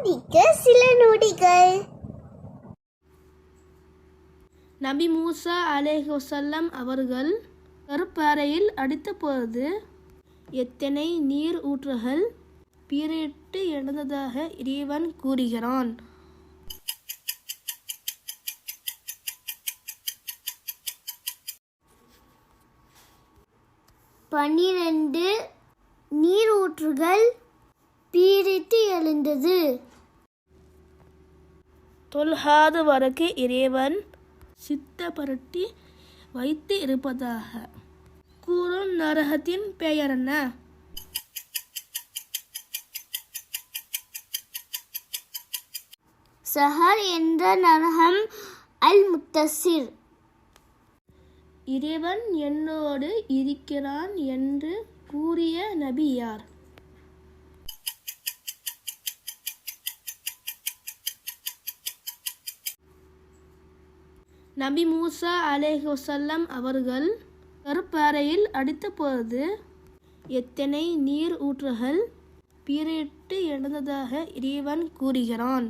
சிந்திக்க சில நொடிகள். நபி மூசா அலைஹிஸ்ஸலாம் அவர்கள் கற்பாறையில் அடித்தபோது எத்தனை நீர் ஊற்றுகள் பீரிட்டு எழுந்ததாக இறைவன் கூறுகிறான். பன்னிரண்டு நீரூற்றுகள் பீரிட்டு எழுந்தது. தொல்காது வரைக்கு இறைவன் சித்தப்படுத்தி வைத்து இருப்பதாக கூறும் நரகத்தின் பெயர் என்ன? சஹர் என்ற நரகம் அல் முத்தசிர். இறைவன் என்னோடு இருக்கிறான் என்று கூறிய நபி யார்? நபி மூசா அலைஹிஸ்ஸலாம் அவர்கள் கற்பாறையில் அடித்தபோது எத்தனை நீர் ஊற்றுகள் பீரிட்டு எழுந்ததாக இறைவன் கூறுகிறான்.